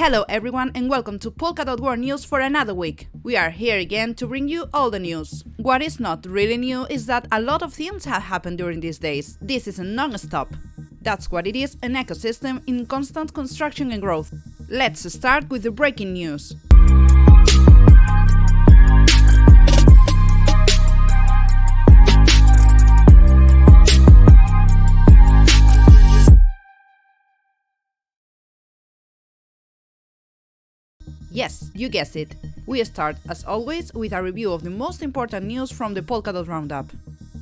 Hello everyone and welcome to Polkadot World News for another week. We are here again to bring you all the news. What is not really new is that a lot of things have happened during these days. This is a non-stop. That's what it is, an ecosystem in constant construction and growth. Let's start with the breaking news. Yes, you guessed it. We start, as always, with a review of the most important news from the Polkadot RoundUp.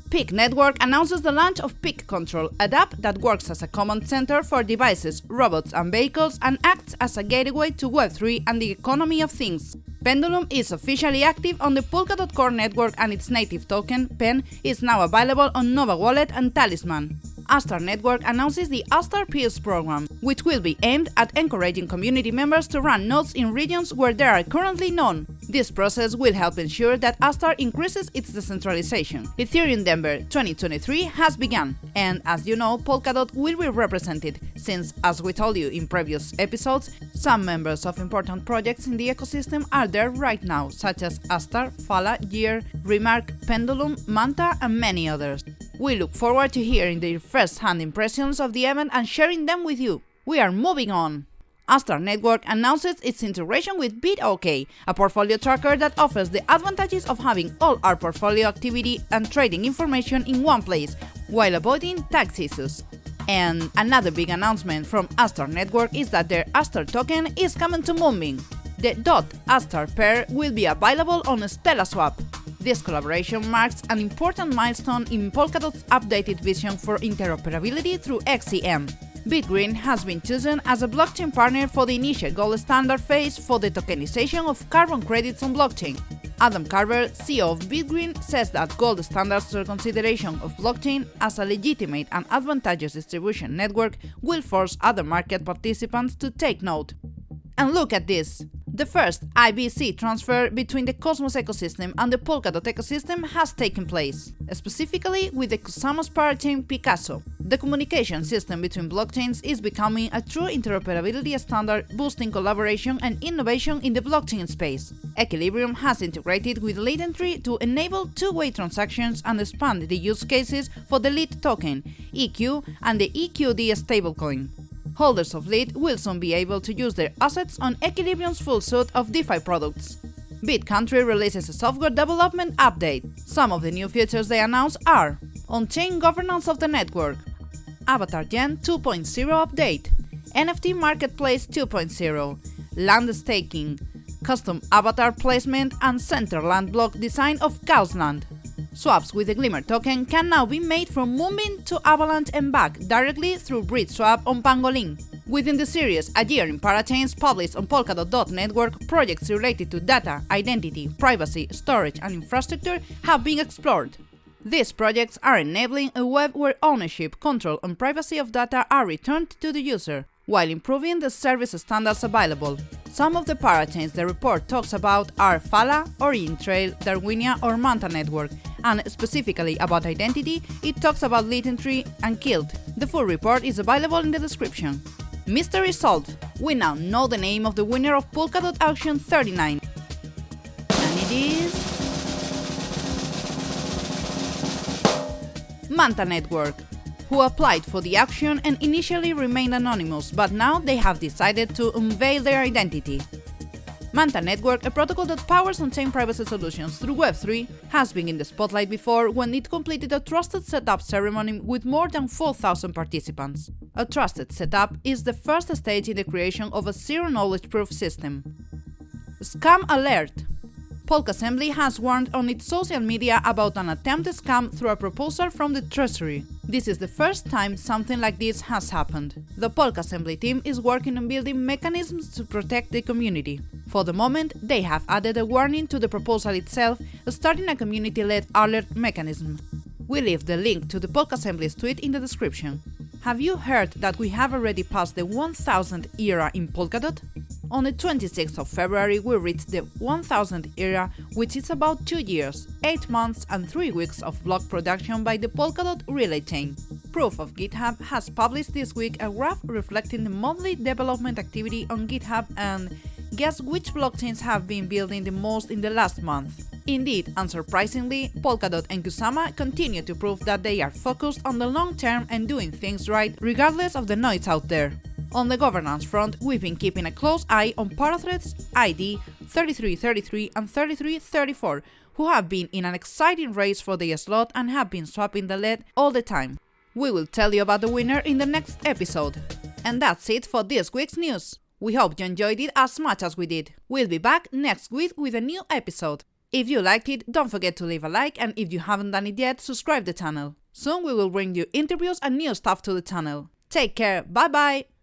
Peak Network announces the launch of Peak Control, an app that works as a command center for devices, robots and vehicles and acts as a gateway to Web3 and the economy of things. Pendulum is officially active on the Polkadot core network and its native token, PEN, is now available on Nova Wallet and Talisman. Astar Network announces the Astar Peers program, which will be aimed at encouraging community members to run nodes in regions where there are currently none. This process will help ensure that Astar increases its decentralization. ETHDenver 2023 has begun, and as you know, Polkadot will be represented, since, as we told you in previous episodes, some members of important projects in the ecosystem are there right now, such as Astar, Fala, Year, Remark, Pendulum, Manta and many others. We look forward to hearing their first-hand impressions of the event and sharing them with you. We are moving on. Astar Network announces its integration with BitOK, a portfolio tracker that offers the advantages of having all our portfolio activity and trading information in one place, while avoiding tax issues. And another big announcement from Astar Network is that their Astar token is coming to Moonbeam. The .Astar pair will be available on StellaSwap. This collaboration marks an important milestone in Polkadot's updated vision for interoperability through XCM. Bitgreen has been chosen as a blockchain partner for the initial gold standard phase for the tokenization of carbon credits on blockchain. Adam Carver, CEO of Bitgreen, says that gold standards consideration of blockchain as a legitimate and advantageous distribution network will force other market participants to take note. And look at this! The first IBC transfer between the Cosmos ecosystem and the Polkadot ecosystem has taken place, specifically with the KUSAMA's Parachain Picasso. The communication system between blockchains is becoming a true interoperability standard, boosting collaboration and innovation in the blockchain space. Equilibrium has integrated with Latentree to enable two-way transactions and expand the use cases for the lead token, EQ, and the EQD stablecoin. Holders of lead will soon be able to use their assets on Equilibrium's full suite of DeFi products. BitCountry releases a software development update. Some of the new features they announce are: on-chain governance of the network, Avatar Gen 2.0 update, NFT Marketplace 2.0, land staking, custom avatar placement and center land block design of Chaosland. Swaps with the Glimmer token can now be made from Moonbeam to Avalanche and back directly through BridgeSwap on Pangolin. Within the series A Year in Parachains published on Polkadot.network, projects related to data, identity, privacy, storage and infrastructure have been explored. These projects are enabling a web where ownership, control and privacy of data are returned to the user, while improving the service standards available. Some of the parachains the report talks about are Fala, Origin Trail, Darwinia or Manta Network, and specifically about identity, it talks about Latentree and Kilt. The full report is available in the description. Mystery solved! We now know the name of the winner of Polkadot Auction 39. And it is... Manta Network, who applied for the auction and initially remained anonymous, but now they have decided to unveil their identity. Manta Network, a protocol that powers on-chain privacy solutions through Web3, has been in the spotlight before when it completed a trusted setup ceremony with more than 4,000 participants. A trusted setup is the first stage in the creation of a zero-knowledge proof system. Scam alert! Polkassembly has warned on its social media about an attempted scam through a proposal from the Treasury. This is the first time something like this has happened. The Polkassembly team is working on building mechanisms to protect the community. For the moment, they have added a warning to the proposal itself, starting a community-led alert mechanism. We leave the link to the Polkassembly's tweet in the description. Have you heard that we have already passed the 1000 era in Polkadot? On the 26th of February we reached the 1000 era, which is about 2 years, 8 months and 3 weeks of block production by the Polkadot relay chain. Proof of GitHub has published this week a graph reflecting the monthly development activity on GitHub, and guess which blockchains have been building the most in the last month? Indeed, unsurprisingly, Polkadot and KUSAMA continue to prove that they are focused on the long term and doing things right regardless of the noise out there. On the governance front, we've been keeping a close eye on Parathreads, ID 3333 and 3334, who have been in an exciting race for the slot and have been swapping the lead all the time. We will tell you about the winner in the next episode. And that's it for this week's news. We hope you enjoyed it as much as we did. We'll be back next week with a new episode. If you liked it, don't forget to leave a like, and if you haven't done it yet, subscribe to the channel. Soon we will bring you interviews and new stuff to the channel. Take care, bye bye!